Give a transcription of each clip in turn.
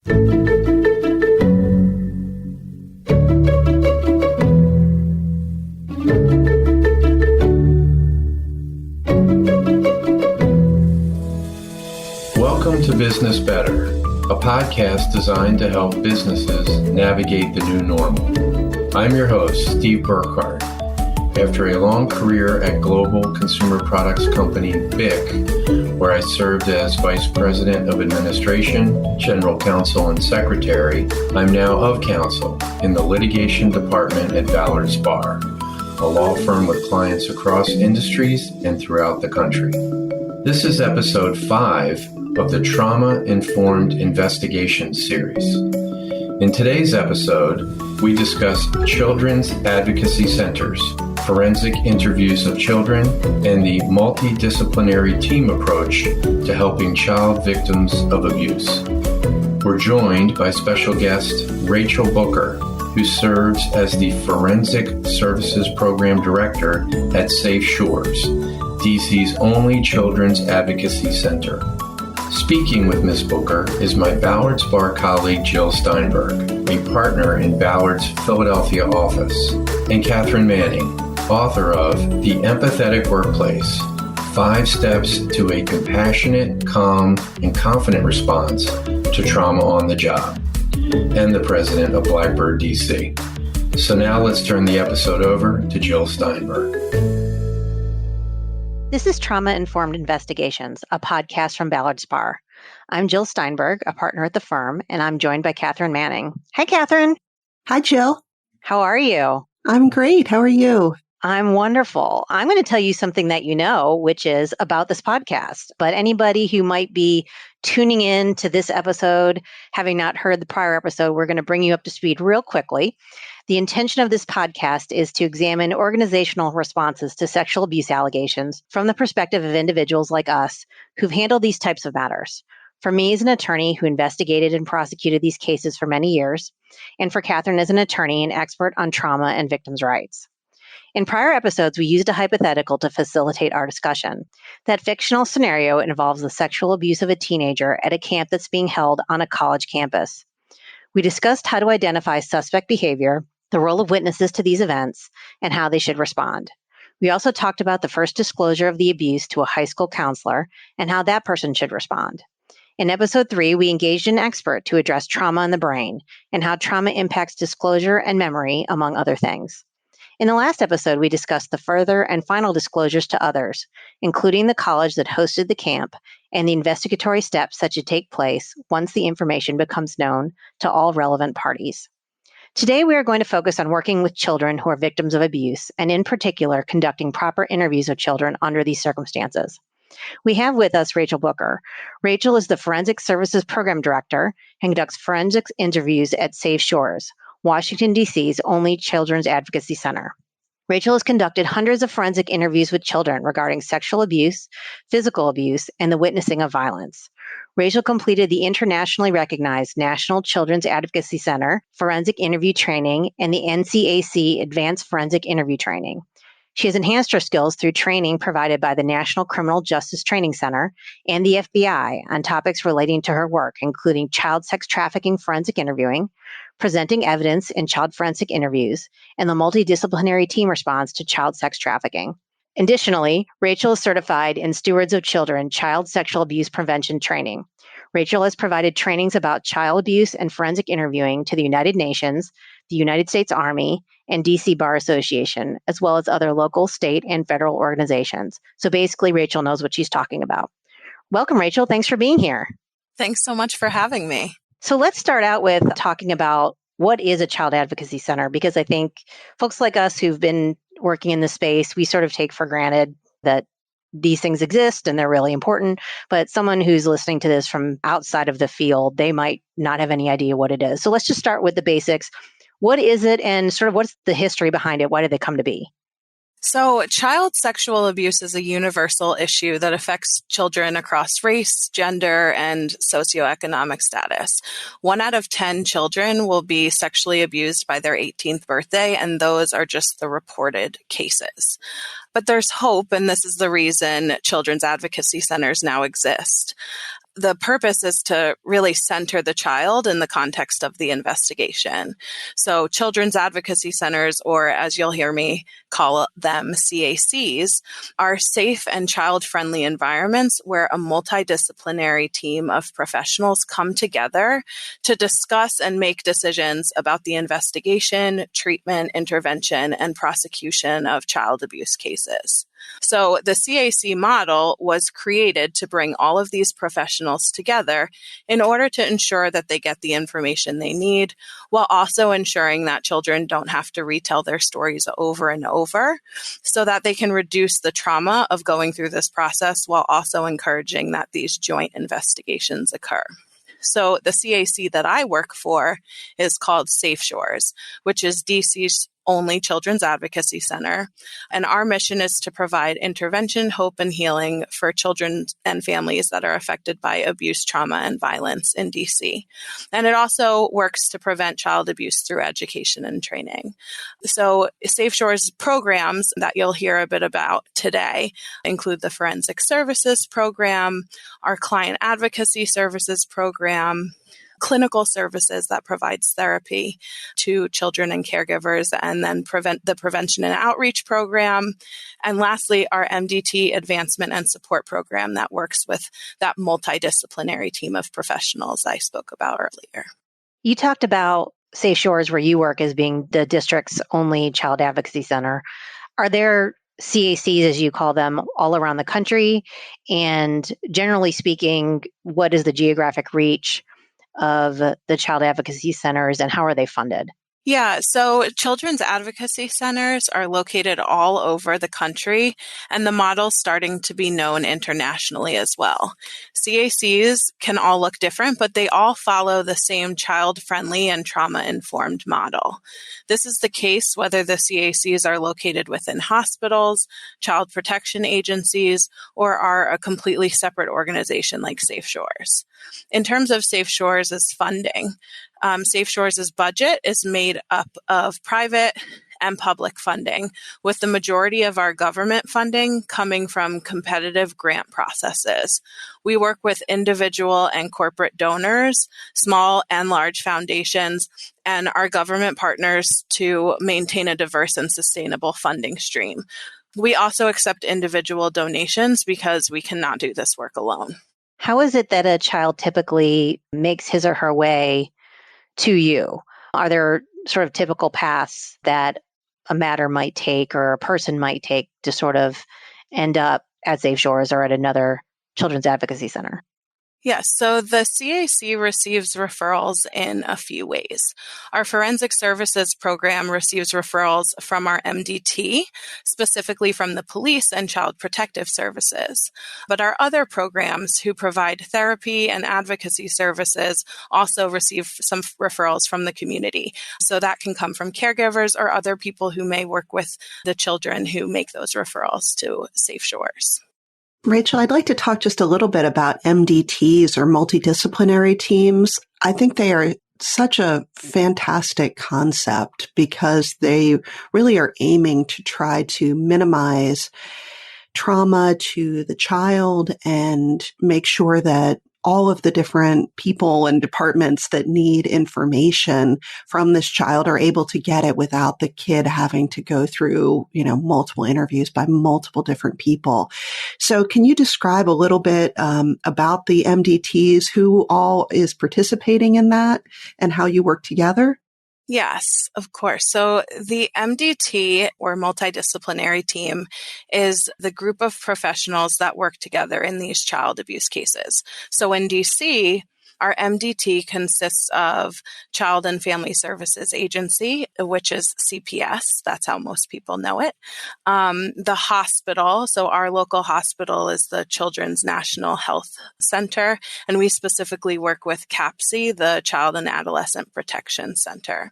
Welcome to Business Better, a podcast designed to help businesses navigate the new normal. I'm your host, Steve Burkhart. After a long career at global consumer products company BIC, where I served as Vice President of Administration, General Counsel, and Secretary, I'm now of counsel in the litigation department at Ballard's Bar, a law firm with clients across industries and throughout the country. This is episode 5 of the Trauma-Informed Investigation series. In today's episode, we discuss children's advocacy centers, forensic interviews of children, and the multidisciplinary team approach to helping child victims of abuse. We're joined by special guest Rachel Booker, who serves as the Forensic Services Program Director at Safe Shores, DC's only children's advocacy center. Speaking with Ms. Booker is my Ballard's Bar colleague Jill Steinberg, a partner in Ballard's Philadelphia office, and Katharine Manning, author of The Empathetic Workplace, 5 Steps to a Compassionate, Calm, and Confident Response to Trauma on the Job, and the president of Blackbird, DC. So now let's turn the episode over to Jill Steinberg. This is Trauma-Informed Investigations, a podcast from Ballard's Bar. I'm Jill Steinberg, a partner at the firm, and I'm joined by Katharine Manning. Hi, Katharine. Hi, Jill. How are you? I'm great. How are you? I'm wonderful. I'm going to tell you something that you know, which is about this podcast. But anybody who might be tuning in to this episode, having not heard the prior episode, we're going to bring you up to speed real quickly. The intention of this podcast is to examine organizational responses to sexual abuse allegations from the perspective of individuals like us who've handled these types of matters. For me as an attorney who investigated and prosecuted these cases for many years, and for Katharine as an attorney and expert on trauma and victims' rights. In prior episodes, we used a hypothetical to facilitate our discussion. That fictional scenario involves the sexual abuse of a teenager at a camp that's being held on a college campus. We discussed how to identify suspect behavior, the role of witnesses to these events, and how they should respond. We also talked about the first disclosure of the abuse to a high school counselor and how that person should respond. In episode 3, we engaged an expert to address trauma in the brain and how trauma impacts disclosure and memory, among other things. In the last episode, we discussed the further and final disclosures to others, including the college that hosted the camp and the investigatory steps that should take place once the information becomes known to all relevant parties. Today, we are going to focus on working with children who are victims of abuse, and in particular, conducting proper interviews of children under these circumstances. We have with us Rachel Booker. Rachel is the Forensic Services Program Director and conducts forensics interviews at Safe Shores, Washington, D.C.'s only children's advocacy center. Rachel has conducted hundreds of forensic interviews with children regarding sexual abuse, physical abuse, and the witnessing of violence. Rachel completed the internationally recognized National Children's Advocacy Center Forensic Interview Training and the NCAC Advanced Forensic Interview Training. She has enhanced her skills through training provided by the National Criminal Justice Training Center and the FBI on topics relating to her work, including child sex trafficking forensic interviewing, presenting evidence in child forensic interviews, and the multidisciplinary team response to child sex trafficking. Additionally, Rachel is certified in Stewards of Children Child Sexual Abuse Prevention Training. Rachel has provided trainings about child abuse and forensic interviewing to the United Nations, the United States Army, and DC Bar Association, as well as other local, state, and federal organizations. So basically, Rachel knows what she's talking about. Welcome, Rachel. Thanks for being here. Thanks so much for having me. So let's start out with talking about what is a child advocacy center, because I think folks like us who've been working in this space, we sort of take for granted that these things exist and they're really important. But someone who's listening to this from outside of the field, they might not have any idea what it is. So let's just start with the basics. What is it and sort of what's the history behind it? Why did they come to be? So child sexual abuse is a universal issue that affects children across race, gender, and socioeconomic status. 1 out of 10 children will be sexually abused by their 18th birthday, and those are just the reported cases. But there's hope, and this is the reason children's advocacy centers now exist. the purpose is to really center the child in the context of the investigation. So children's advocacy centers, or as you'll hear me call them, CACs, are safe and child-friendly environments where a multidisciplinary team of professionals come together to discuss and make decisions about the investigation, treatment, intervention, and prosecution of child abuse cases. So the CAC model was created to bring all of these professionals together in order to ensure that they get the information they need, while also ensuring that children don't have to retell their stories over and over, so that they can reduce the trauma of going through this process while also encouraging that these joint investigations occur. So the CAC that I work for is called Safe Shores, which is DC's only children's advocacy center. And our mission is to provide intervention, hope, and healing for children and families that are affected by abuse, trauma, and violence in DC. And it also works to prevent child abuse through education and training. So Safe Shores programs that you'll hear a bit about today include the Forensic Services Program, our Client Advocacy Services Program, clinical services that provides therapy to children and caregivers, and then the prevention and outreach program. And lastly, our MDT advancement and support program that works with that multidisciplinary team of professionals I spoke about earlier. You talked about Safe Shores, where you work, as being the district's only child advocacy center. Are there CACs, as you call them, all around the country? And generally speaking, what is the geographic reach of the child advocacy centers, and how are they funded? Yeah, so children's advocacy centers are located all over the country, and the model's starting to be known internationally as well. CACs can all look different, but they all follow the same child-friendly and trauma-informed model. This is the case whether the CACs are located within hospitals, child protection agencies, or are a completely separate organization like Safe Shores. In terms of Safe Shores' funding, Safe Shores' budget is made up of private and public funding, with the majority of our government funding coming from competitive grant processes. We work with individual and corporate donors, small and large foundations, and our government partners to maintain a diverse and sustainable funding stream. We also accept individual donations because we cannot do this work alone. How is it that a child typically makes his or her way to you? Are there sort of typical paths that a matter might take or a person might take to sort of end up at Safe Shores or at another children's advocacy center? Yes, so the CAC receives referrals in a few ways. Our Forensic Services Program receives referrals from our MDT, specifically from the police and child protective services. But our other programs who provide therapy and advocacy services also receive some referrals from the community. So that can come from caregivers or other people who may work with the children who make those referrals to Safe Shores. Rachel, I'd like to talk just a little bit about MDTs, or multidisciplinary teams. I think they are such a fantastic concept because they really are aiming to try to minimize trauma to the child and make sure that all of the different people and departments that need information from this child are able to get it without the kid having to go through, multiple interviews by multiple different people. So can you describe a little bit about the MDTs, who all is participating in that, and how you work together? Yes, of course. So the MDT, or multidisciplinary team, is the group of professionals that work together in these child abuse cases. So in DC, our MDT consists of Child and Family Services Agency, which is CPS. That's how most people know it. The hospital, so our local hospital is the Children's National Health Center, and we specifically work with CAPC, the Child and Adolescent Protection Center.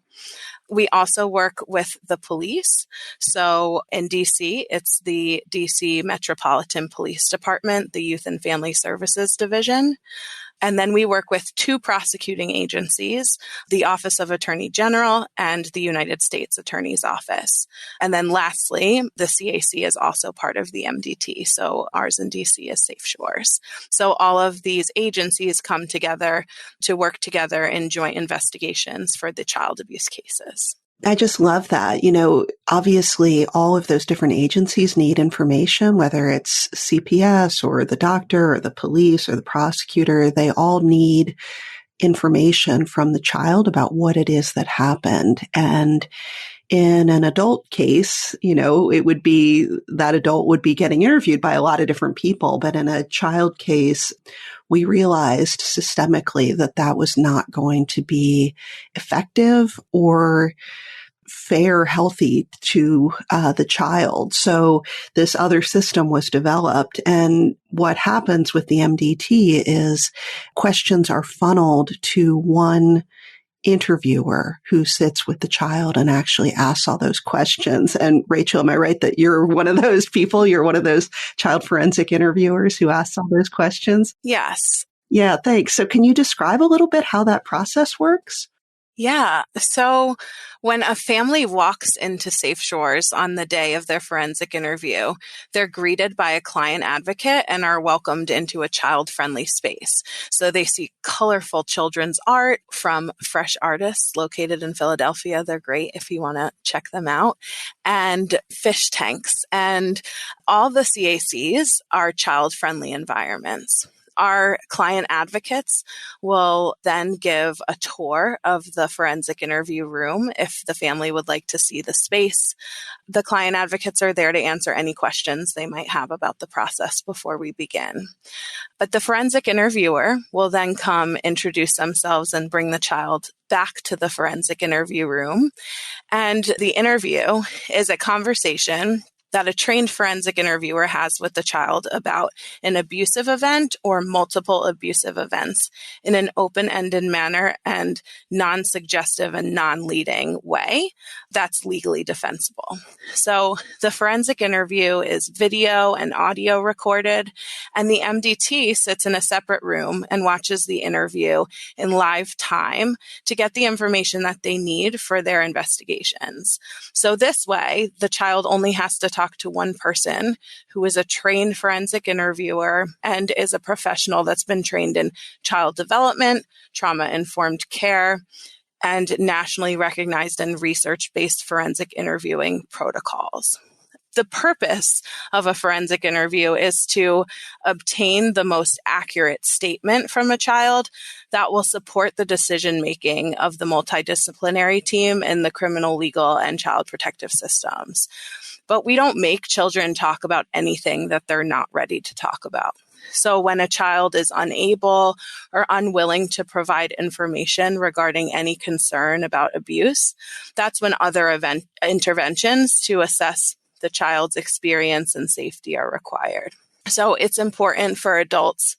We also work with the police. So in DC, it's the DC Metropolitan Police Department, the Youth and Family Services Division. And then we work with two prosecuting agencies, the Office of Attorney General and the United States Attorney's Office. And then lastly, the CAC is also part of the MDT. So ours in DC is Safe Shores. So all of these agencies come together to work together in joint investigations for the child abuse cases. I just love that. Obviously all of those different agencies need information, whether it's CPS or the doctor or the police or the prosecutor, they all need information from the child about what it is that happened. And in an adult case, it would be that adult would be getting interviewed by a lot of different people. But in a child case, we realized systemically that was not going to be effective or fair, healthy to the child. So this other system was developed. And what happens with the MDT is questions are funneled to one interviewer who sits with the child and actually asks all those questions. And Rachel, am I right that you're one of those people? You're one of those child forensic interviewers who asks all those questions? Yes. Yeah, thanks. So can you describe a little bit how that process works? Yeah. So when a family walks into Safe Shores on the day of their forensic interview, they're greeted by a client advocate and are welcomed into a child-friendly space. So they see colorful children's art from fresh artists located in Philadelphia. They're great if you want to check them out. And fish tanks. And all the CACs are child-friendly environments. Our client advocates will then give a tour of the forensic interview room if the family would like to see the space. The client advocates are there to answer any questions they might have about the process before we begin. But the forensic interviewer will then come introduce themselves and bring the child back to the forensic interview room. And the interview is a conversation that a trained forensic interviewer has with the child about an abusive event or multiple abusive events in an open-ended manner and non-suggestive and non-leading way that's legally defensible. So the forensic interview is video and audio recorded, and the MDT sits in a separate room and watches the interview in live time to get the information that they need for their investigations. So this way, the child only has to talk to one person who is a trained forensic interviewer and is a professional that's been trained in child development, trauma-informed care, and nationally recognized and research-based forensic interviewing protocols. The purpose of a forensic interview is to obtain the most accurate statement from a child that will support the decision-making of the multidisciplinary team in the criminal, legal, and child protective systems. But we don't make children talk about anything that they're not ready to talk about. So when a child is unable or unwilling to provide information regarding any concern about abuse, that's when other interventions to assess the child's experience and safety are required. So it's important for adults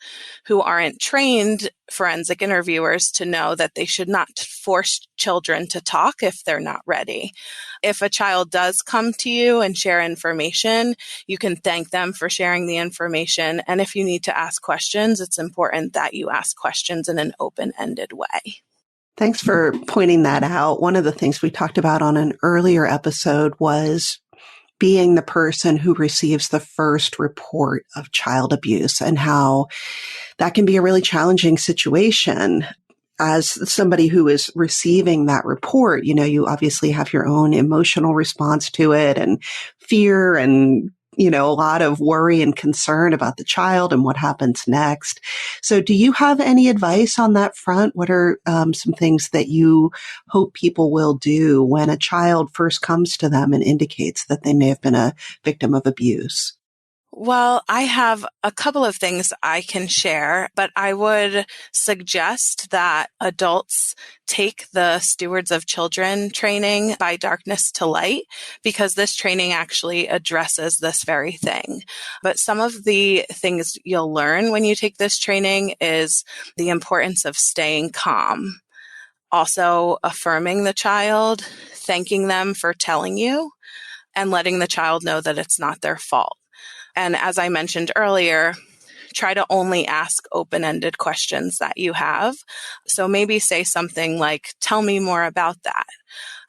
who aren't trained forensic interviewers to know that they should not force children to talk if they're not ready. If a child does come to you and share information, you can thank them for sharing the information. And if you need to ask questions, it's important that you ask questions in an open-ended way. Thanks for pointing that out. One of the things we talked about on an earlier episode was being the person who receives the first report of child abuse and how that can be a really challenging situation. As somebody who is receiving that report, you obviously have your own emotional response to it and fear and, a lot of worry and concern about the child and what happens next. So do you have any advice on that front? What are some things that you hope people will do when a child first comes to them and indicates that they may have been a victim of abuse? Well, I have a couple of things I can share, but I would suggest that adults take the Stewards of Children training by Darkness to Light, because this training actually addresses this very thing. But some of the things you'll learn when you take this training is the importance of staying calm, also affirming the child, thanking them for telling you, and letting the child know that it's not their fault. And as I mentioned earlier, try to only ask open-ended questions that you have. So maybe say something like, tell me more about that.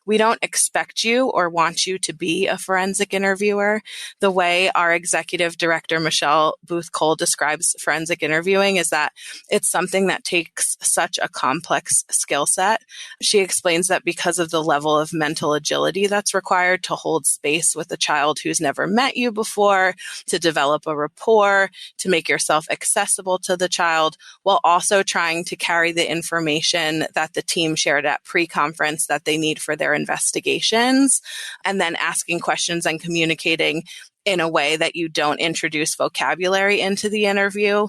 We don't expect you or want you to be a forensic interviewer. The way our executive director, Michelle Booth-Cole, describes forensic interviewing is that it's something that takes such a complex skill set. She explains that because of the level of mental agility that's required to hold space with a child who's never met you before, to develop a rapport, to make yourself accessible to the child, while also trying to carry the information that the team shared at pre-conference that they need for their investigations, and then asking questions and communicating in a way that you don't introduce vocabulary into the interview,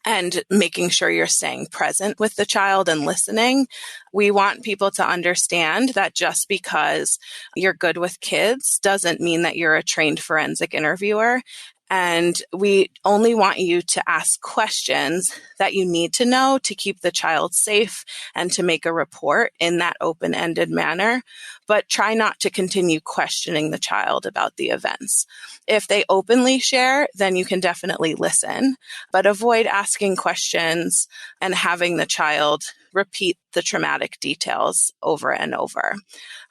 and making sure you're staying present with the child and listening. We want people to understand that just because you're good with kids doesn't mean that you're a trained forensic interviewer. And we only want you to ask questions that you need to know to keep the child safe and to make a report in that open-ended manner, but try not to continue questioning the child about the events. If they openly share, then you can definitely listen, but avoid asking questions and having the child repeat the traumatic details over and over.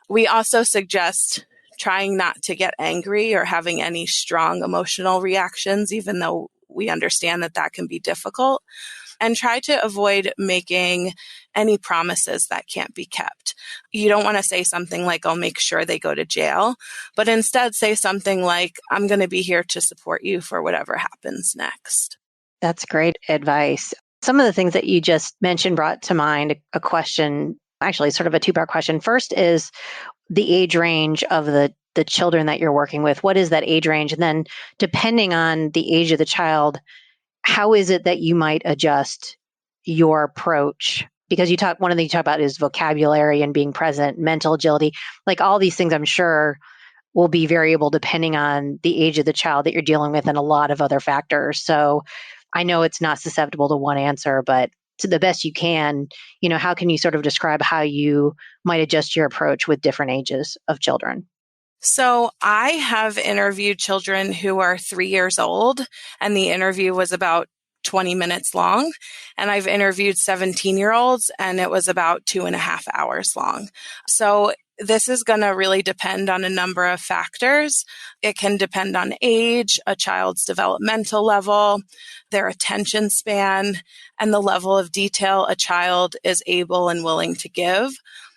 We also suggest trying not to get angry or having any strong emotional reactions, even though we understand that that can be difficult, and try to avoid making any promises that can't be kept. You don't want to say something like, I'll make sure they go to jail, but instead say something like, I'm going to be here to support you for whatever happens next. That's great advice. Some of the things that you just mentioned brought to mind a question, actually sort of a two-part question. First is the age range of the children that you're working with. What is that age range? And then depending on the age of the child, how is it that you might adjust your approach? Because one of the things you talk about is vocabulary and being present, mental agility, like all these things I'm sure will be variable depending on the age of the child that you're dealing with and a lot of other factors. So I know it's not susceptible to one answer, but to the best you can, how can you sort of describe how you might adjust your approach with different ages of children? So I have interviewed children who are 3 years old, and the interview was about 20 minutes long. And I've interviewed 17-year-olds, and it was about 2.5 hours long. So this is going to really depend on a number of factors. It can depend on age, a child's developmental level, their attention span, and the level of detail a child is able and willing to give.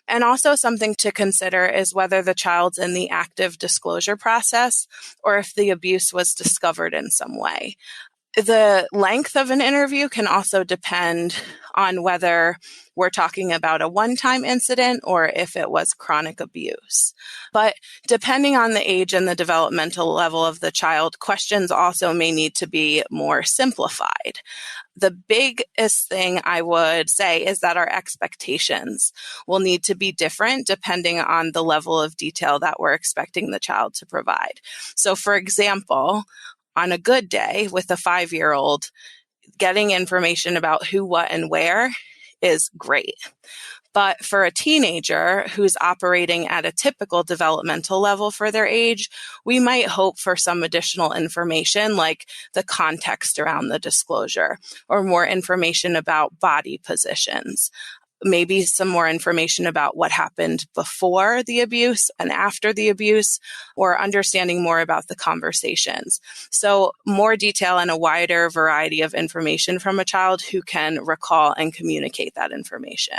And also something to consider is whether the child's in the active disclosure process or if the abuse was discovered in some way. The length of an interview can also depend on whether we're talking about a one-time incident or if it was chronic abuse. But depending on the age and the developmental level of the child, questions also may need to be more simplified. The biggest thing I would say is that our expectations will need to be different depending on the level of detail that we're expecting the child to provide. So, for example, on a good day with a 5-year-old, getting information about who, what, and where is great. But for a teenager who's operating at a typical developmental level for their age, we might hope for some additional information like the context around the disclosure or more information about body positions. Maybe some more information about what happened before the abuse and after the abuse, or understanding more about the conversations. So more detail and a wider variety of information from a child who can recall and communicate that information.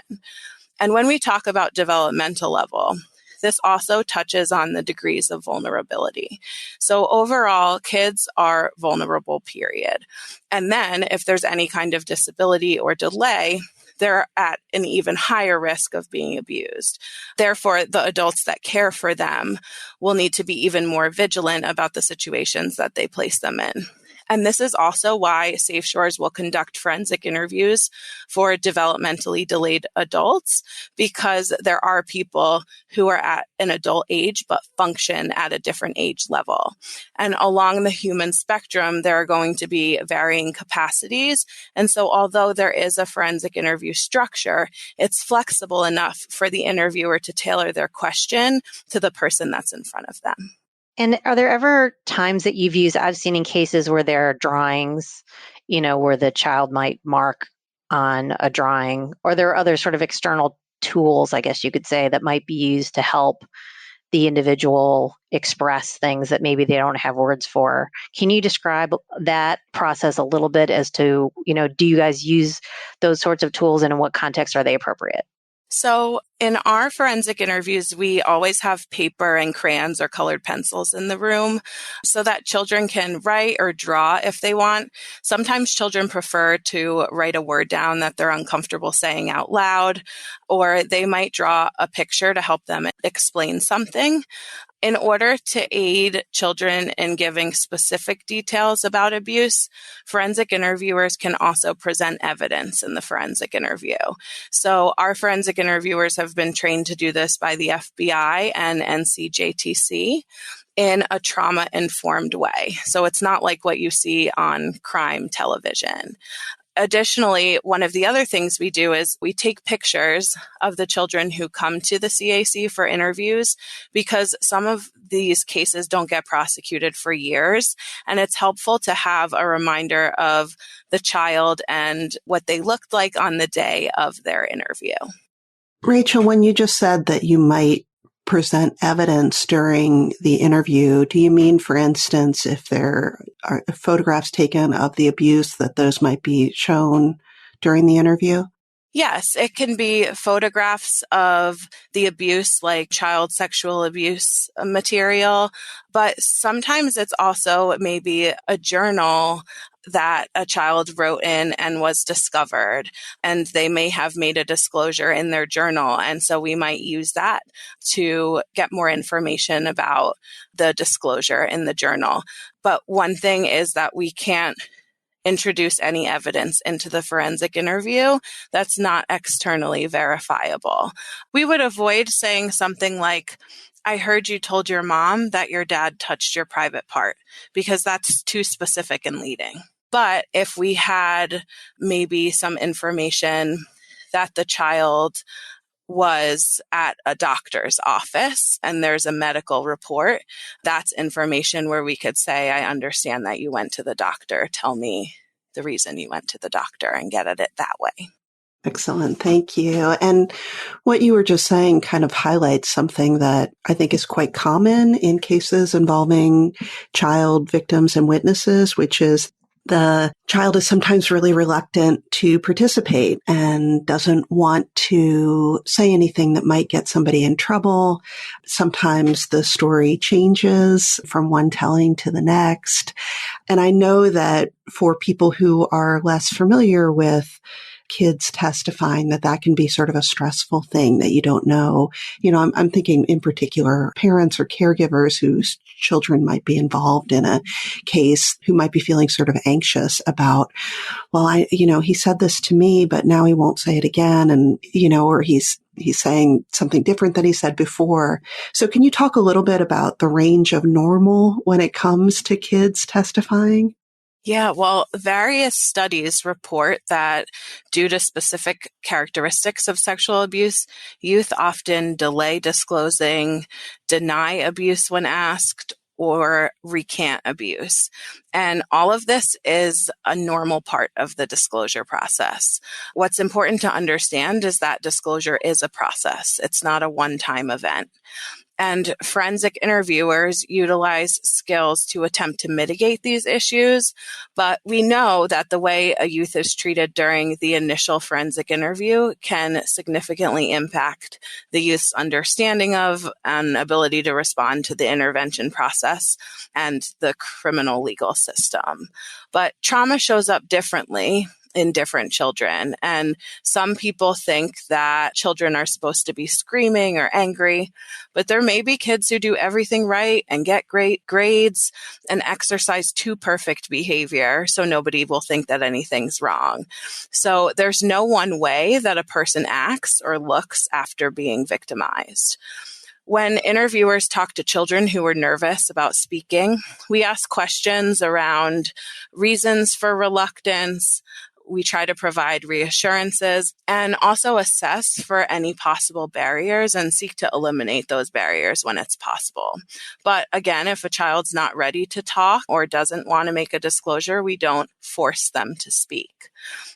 And when we talk about developmental level, this also touches on the degrees of vulnerability. So overall, kids are vulnerable, period. And then if there's any kind of disability or delay, they're at an even higher risk of being abused. Therefore, the adults that care for them will need to be even more vigilant about the situations that they place them in. And this is also why Safe Shores will conduct forensic interviews for developmentally delayed adults, because there are people who are at an adult age but function at a different age level. And along the human spectrum, there are going to be varying capacities. And so although there is a forensic interview structure, it's flexible enough for the interviewer to tailor their question to the person that's in front of them. And are there ever times that I've seen in cases where there are drawings where the child might mark on a drawing, or there are other sort of external tools, I guess you could say, that might be used to help the individual express things that maybe they don't have words for. Can you describe that process a little bit as to, do you guys use those sorts of tools, and in what context are they appropriate? So in our forensic interviews, we always have paper and crayons or colored pencils in the room so that children can write or draw if they want. Sometimes children prefer to write a word down that they're uncomfortable saying out loud, or they might draw a picture to help them explain something. In order to aid children in giving specific details about abuse, forensic interviewers can also present evidence in the forensic interview. So our forensic interviewers have been trained to do this by the FBI and NCJTC in a trauma-informed way. So it's not like what you see on crime television. Additionally, one of the other things we do is we take pictures of the children who come to the CAC for interviews, because some of these cases don't get prosecuted for years. And it's helpful to have a reminder of the child and what they looked like on the day of their interview. Rachel, when you just said that you might present evidence during the interview, do you mean, for instance, if there are photographs taken of the abuse, that those might be shown during the interview? Yes, it can be photographs of the abuse, like child sexual abuse material, but sometimes it's also maybe a journal that a child wrote in and was discovered, and they may have made a disclosure in their journal. And so we might use that to get more information about the disclosure in the journal. But one thing is that we can't introduce any evidence into the forensic interview that's not externally verifiable. We would avoid saying something like, "I heard you told your mom that your dad touched your private part," because that's too specific and leading. But if we had maybe some information that the child was at a doctor's office and there's a medical report, that's information where we could say, "I understand that you went to the doctor. Tell me the reason you went to the doctor," and get at it that way. Excellent. Thank you. And what you were just saying kind of highlights something that I think is quite common in cases involving child victims and witnesses, which is the child is sometimes really reluctant to participate and doesn't want to say anything that might get somebody in trouble. Sometimes the story changes from one telling to the next. And I know that for people who are less familiar with kids testifying, that can be sort of a stressful thing that you don't know. I'm thinking in particular parents or caregivers whose children might be involved in a case who might be feeling sort of anxious about, well, he said this to me, but now he won't say it again. And, or he's saying something different than he said before. So can you talk a little bit about the range of normal when it comes to kids testifying? Yeah, well, various studies report that due to specific characteristics of sexual abuse, youth often delay disclosing, deny abuse when asked, or recant abuse. And all of this is a normal part of the disclosure process. What's important to understand is that disclosure is a process. It's not a one-time event. And forensic interviewers utilize skills to attempt to mitigate these issues. But we know that the way a youth is treated during the initial forensic interview can significantly impact the youth's understanding of and ability to respond to the intervention process and the criminal legal system. But trauma shows up differently in different children. And some people think that children are supposed to be screaming or angry, but there may be kids who do everything right and get great grades and exercise too perfect behavior, so nobody will think that anything's wrong. So there's no one way that a person acts or looks after being victimized. When interviewers talk to children who are nervous about speaking, we ask questions around reasons for reluctance, We try to provide reassurances and also assess for any possible barriers and seek to eliminate those barriers when it's possible. But again, if a child's not ready to talk or doesn't want to make a disclosure, we don't force them to speak.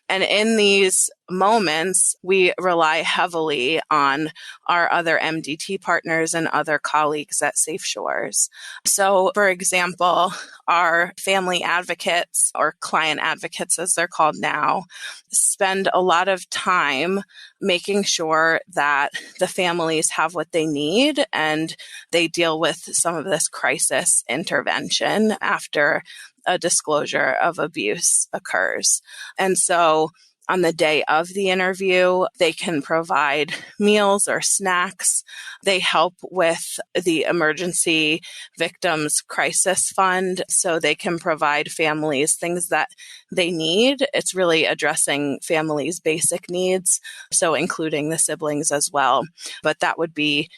And in these moments, we rely heavily on our other MDT partners and other colleagues at Safe Shores. So, for example, our family advocates, or client advocates as they're called now, spend a lot of time making sure that the families have what they need and they deal with some of this crisis intervention after a disclosure of abuse occurs. And so on the day of the interview, they can provide meals or snacks. They help with the Emergency Victims Crisis Fund, so they can provide families things that they need. It's really addressing families' basic needs, so including the siblings as well. But that would be,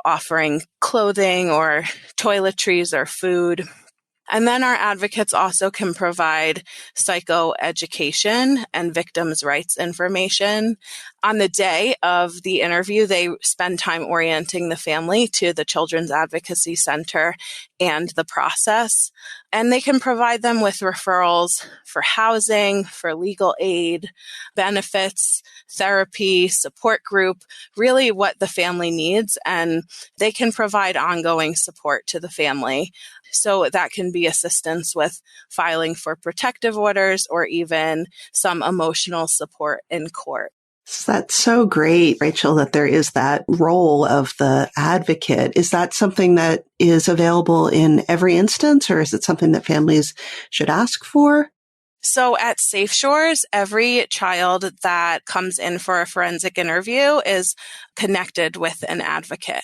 offering clothing or toiletries or food. And then our advocates also can provide psychoeducation and victims' rights information. On the day of the interview, they spend time orienting the family to the Children's Advocacy Center and the process. And they can provide them with referrals for housing, for legal aid, benefits, therapy, support group, really what the family needs. And they can provide ongoing support to the family. So that can be assistance with filing for protective orders or even some emotional support in court. That's so great, Rachel, that there is that role of the advocate. Is that something that is available in every instance, or is it something that families should ask for? So at Safe Shores, every child that comes in for a forensic interview is connected with an advocate.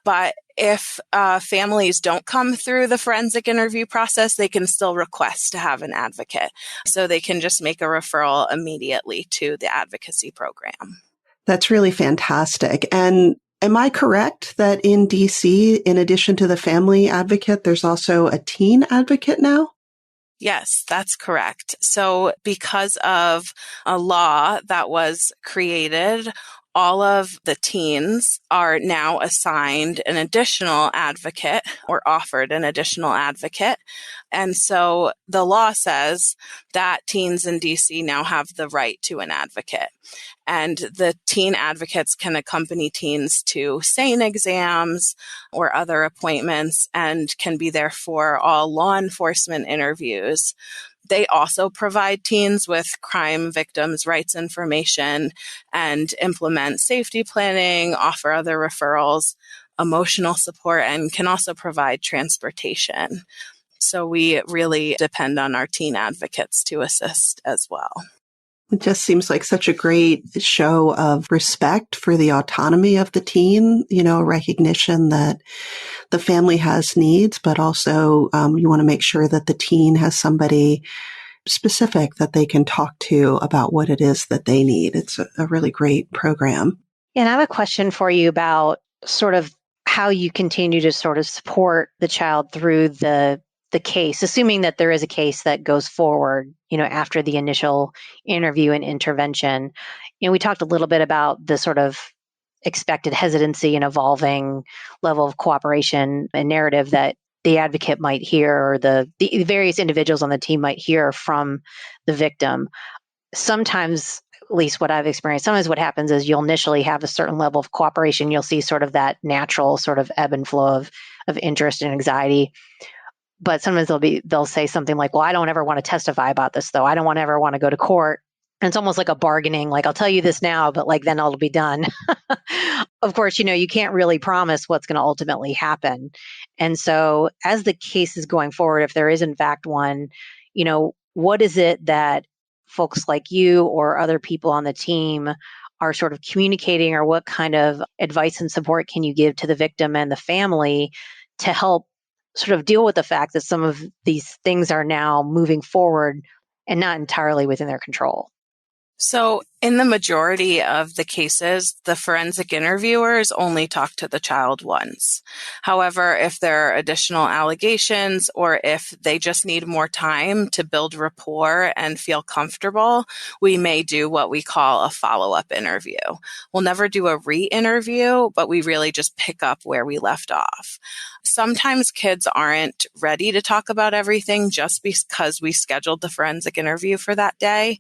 But if families don't come through the forensic interview process, they can still request to have an advocate. So they can just make a referral immediately to the advocacy program. That's really fantastic. And am I correct that in DC, in addition to the family advocate, there's also a teen advocate now? Yes, that's correct. So because of a law that was created, all of the teens are now assigned an additional advocate or offered an additional advocate. And so the law says that teens in DC now have the right to an advocate. And the teen advocates can accompany teens to SANE exams or other appointments and can be there for all law enforcement interviews. They also provide teens with crime victims' rights information and implement safety planning, offer other referrals, emotional support, and can also provide transportation. So we really depend on our teen advocates to assist as well. It just seems like such a great show of respect for the autonomy of the teen, recognition that the family has needs, but also you want to make sure that the teen has somebody specific that they can talk to about what it is that they need. It's a really great program. And I have a question for you about sort of how you continue to sort of support the child through the case, assuming that there is a case that goes forward, after the initial interview and intervention. We talked a little bit about the sort of expected hesitancy and evolving level of cooperation and narrative that the advocate might hear, or the various individuals on the team might hear from the victim. Sometimes, at least what I've experienced, sometimes what happens is you'll initially have a certain level of cooperation. You'll see sort of that natural sort of ebb and flow of interest and anxiety. But sometimes they'll say something like, well, I don't ever want to testify about this, though. I don't ever want to go to court. And it's almost like a bargaining, like, I'll tell you this now, but like, then it'll be done. Of course, you can't really promise what's going to ultimately happen. And so as the case is going forward, if there is in fact one, what is it that folks like you or other people on the team are sort of communicating, or what kind of advice and support can you give to the victim and the family to help sort of deal with the fact that some of these things are now moving forward and not entirely within their control? So In the majority of the cases, the forensic interviewers only talk to the child once. However, if there are additional allegations or if they just need more time to build rapport and feel comfortable, we may do what we call a follow-up interview. We'll never do a re-interview, but we really just pick up where we left off. Sometimes kids aren't ready to talk about everything just because we scheduled the forensic interview for that day.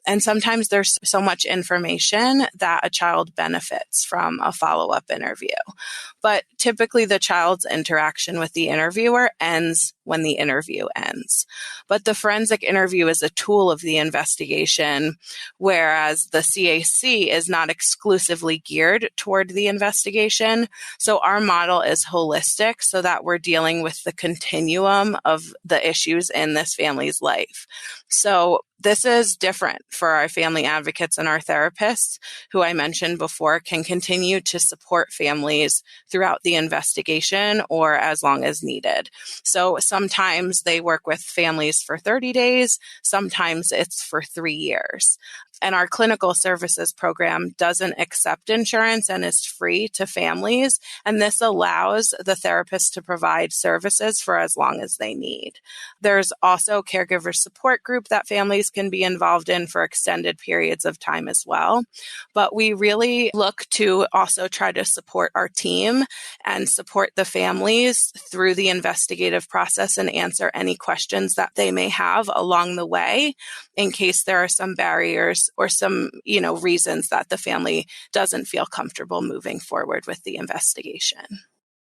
And sometimes there's so much information that a child benefits from a follow-up interview. But typically the child's interaction with the interviewer ends when the interview ends. But the forensic interview is a tool of the investigation, whereas the CAC is not exclusively geared toward the investigation. So our model is holistic so that we're dealing with the continuum of the issues in this family's life. So this is different for our family advocates and our therapists, who I mentioned before can continue to support families throughout the investigation or as long as needed. So sometimes they work with families for 30 days, sometimes it's for 3 years. And our clinical services program doesn't accept insurance and is free to families. And this allows the therapist to provide services for as long as they need. There's also a caregiver support group that families can be involved in for extended periods of time as well. But we really look to also try to support our team and support the families through the investigative process and answer any questions that they may have along the way in case there are some barriers or some, reasons that the family doesn't feel comfortable moving forward with the investigation.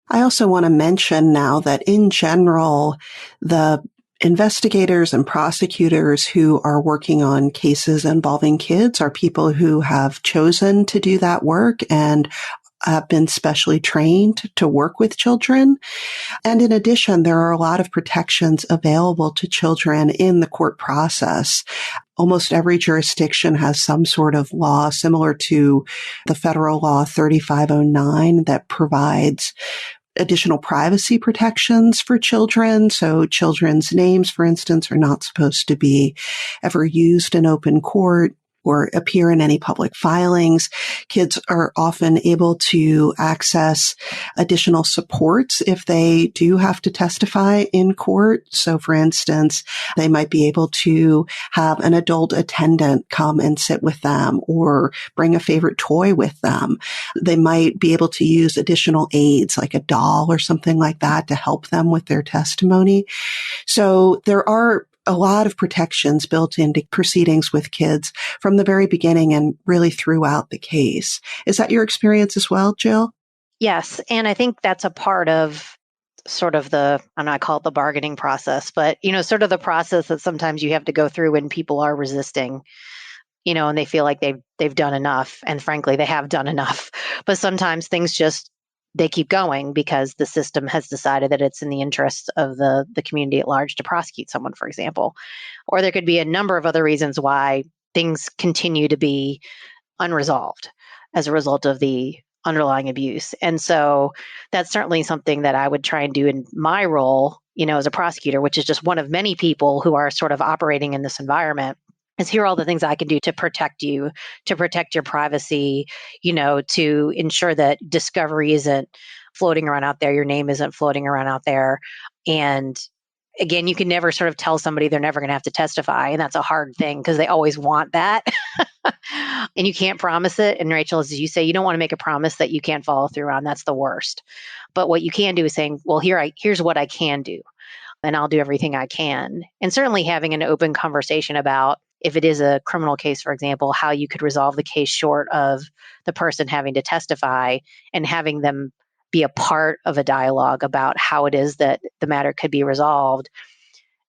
I also want to mention now that in general, the investigators and prosecutors who are working on cases involving kids are people who have chosen to do that work and have been specially trained to work with children. And in addition, there are a lot of protections available to children in the court process. Almost every jurisdiction has some sort of law similar to the federal law 3509 that provides additional privacy protections for children. So children's names, for instance, are not supposed to be ever used in open court or appear in any public filings. Kids are often able to access additional supports if they do have to testify in court. So for instance, they might be able to have an adult attendant come and sit with them or bring a favorite toy with them. They might be able to use additional aids like a doll or something like that to help them with their testimony. So there are a lot of protections built into proceedings with kids from the very beginning and really throughout the case. Is that your experience as well, Jill? Yes. And I think that's a part of sort of I'm not call it the bargaining process, but, sort of the process that sometimes you have to go through when people are resisting, and they feel like they've done enough. And frankly, they have done enough. But sometimes things they keep going because the system has decided that it's in the interest of the community at large to prosecute someone, for example. Or there could be a number of other reasons why things continue to be unresolved as a result of the underlying abuse. And so that's certainly something that I would try and do in my role, as a prosecutor, which is just one of many people who are sort of operating in this environment, is here are all the things I can do to protect you, to protect your privacy, to ensure that discovery isn't floating around out there, your name isn't floating around out there. And again, you can never sort of tell somebody they're never going to have to testify. And that's a hard thing because they always want that. And you can't promise it. And Rachel, as you say, you don't want to make a promise that you can't follow through on. That's the worst. But what you can do is saying, well, here's what I can do. And I'll do everything I can. And certainly having an open conversation about, if it is a criminal case, for example, how you could resolve the case short of the person having to testify and having them be a part of a dialogue about how it is that the matter could be resolved.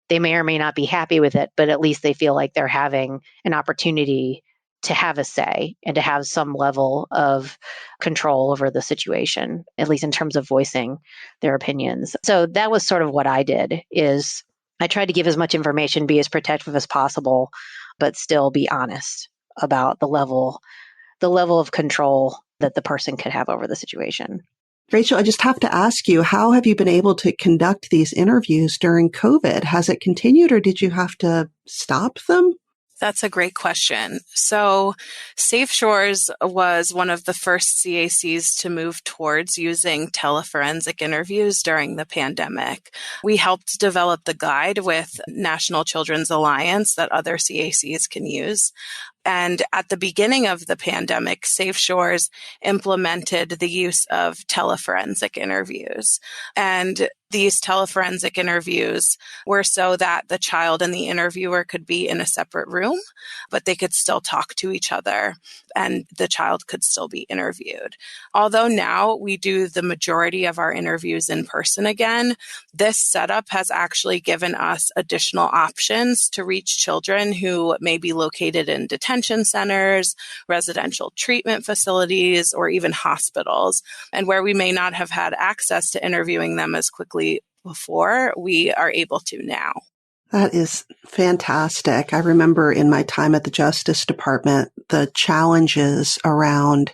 They may or may not be happy with it, but at least they feel like they're having an opportunity to have a say and to have some level of control over the situation, at least in terms of voicing their opinions. So that was sort of what I did, is I tried to give as much information, be as protective as possible, but still be honest about the level of control that the person could have over the situation. Rachel, I just have to ask you, how have you been able to conduct these interviews during COVID? Has it continued or did you have to stop them? That's a great question. So Safe Shores was one of the first CACs to move towards using teleforensic interviews during the pandemic. We helped develop the guide with National Children's Alliance that other CACs can use. And at the beginning of the pandemic, Safe Shores implemented the use of teleforensic interviews. And these teleforensic interviews were so that the child and the interviewer could be in a separate room, but they could still talk to each other and the child could still be interviewed. Although now we do the majority of our interviews in person again, this setup has actually given us additional options to reach children who may be located in detention centers, residential treatment facilities, or even hospitals, and where we may not have had access to interviewing them as quickly before, we are able to now. That is fantastic. I remember in my time at the Justice Department, the challenges around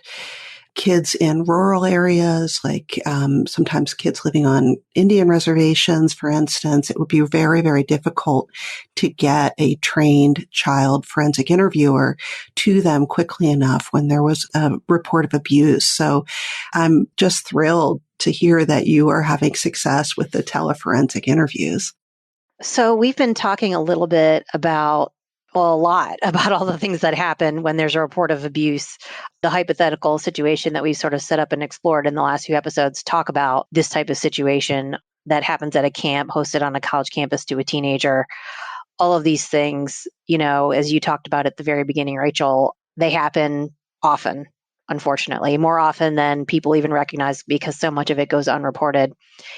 kids in rural areas, like sometimes kids living on Indian reservations, for instance. It would be very, very difficult to get a trained child forensic interviewer to them quickly enough when there was a report of abuse. So I'm just thrilled to hear that you are having success with the teleforensic interviews. So we've been talking a little bit about, well, a lot about all the things that happen when there's a report of abuse. The hypothetical situation that we sort of set up and explored in the last few episodes talk about this type of situation that happens at a camp hosted on a college campus to a teenager. All of these things, as you talked about at the very beginning, Rachel, they happen often, unfortunately, more often than people even recognize because so much of it goes unreported.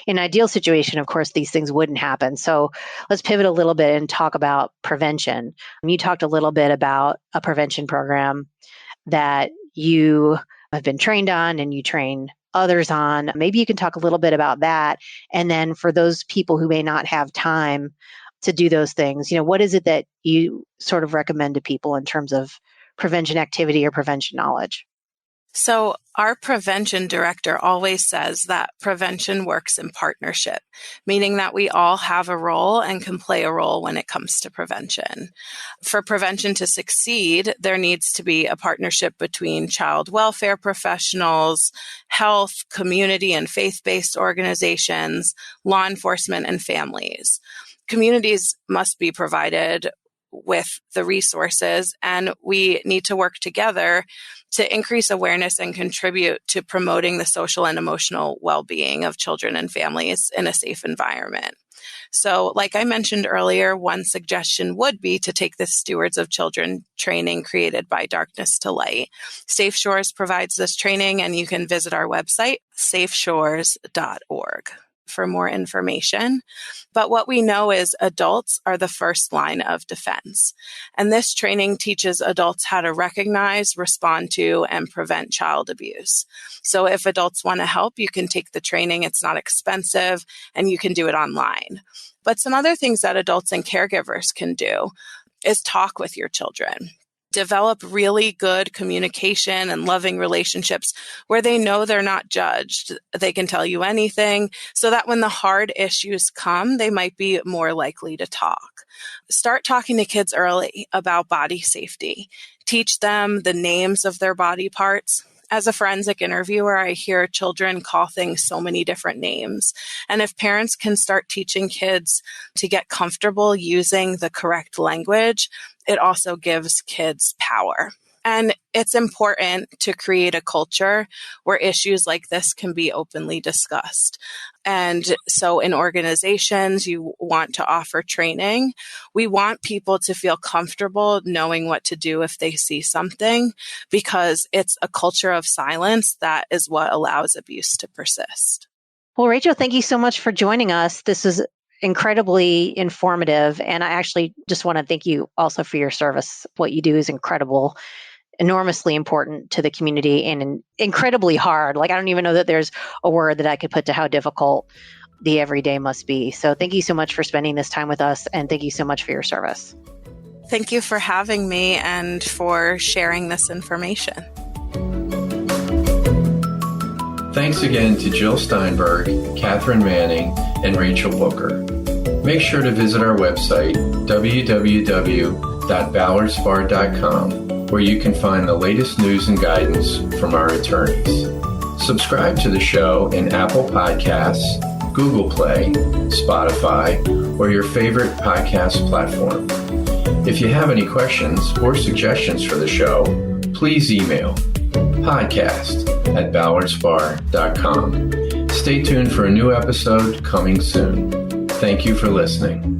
In an ideal situation, of course, these things wouldn't happen. So let's pivot a little bit and talk about prevention. You talked a little bit about a prevention program that you have been trained on and you train others on. Maybe you can talk a little bit about that. And then for those people who may not have time to do those things, what is it that you sort of recommend to people in terms of prevention activity or prevention knowledge? So our prevention director always says that prevention works in partnership, meaning that we all have a role and can play a role when it comes to prevention. For prevention to succeed, there needs to be a partnership between child welfare professionals, health, community and faith-based organizations, law enforcement, and families. Communities must be provided with the resources, and we need to work together to increase awareness and contribute to promoting the social and emotional well-being of children and families in a safe environment. So, like I mentioned earlier, one suggestion would be to take the Stewards of Children training created by Darkness to Light. Safe Shores provides this training, and you can visit our website, safeshores.org. for more information. But what we know is adults are the first line of defense. And this training teaches adults how to recognize, respond to, and prevent child abuse. So if adults want to help, you can take the training. It's not expensive and you can do it online. But some other things that adults and caregivers can do is talk with your children. Develop really good communication and loving relationships where they know they're not judged. They can tell you anything so that when the hard issues come, they might be more likely to talk. Start talking to kids early about body safety. Teach them the names of their body parts. As a forensic interviewer, I hear children call things so many different names. And if parents can start teaching kids to get comfortable using the correct language, it also gives kids power. And it's important to create a culture where issues like this can be openly discussed. And so in organizations, you want to offer training. We want people to feel comfortable knowing what to do if they see something, because it's a culture of silence that is what allows abuse to persist. Well, Rachel, thank you so much for joining us. This is incredibly informative. And I actually just want to thank you also for your service. What you do is incredible, enormously important to the community and incredibly hard. Like, I don't even know that there's a word that I could put to how difficult the everyday must be. So thank you so much for spending this time with us. And thank you so much for your service. Thank you for having me and for sharing this information. Thanks again to Jill Steinberg, Katharine Manning, and Rachel Booker. Make sure to visit our website, www www.ballardspar.com, where you can find the latest news and guidance from our attorneys. Subscribe to the show in Apple Podcasts, Google Play, Spotify, or your favorite podcast platform. If you have any questions or suggestions for the show, please email podcast@ballardspar.com. Stay tuned for a new episode coming soon. Thank you for listening.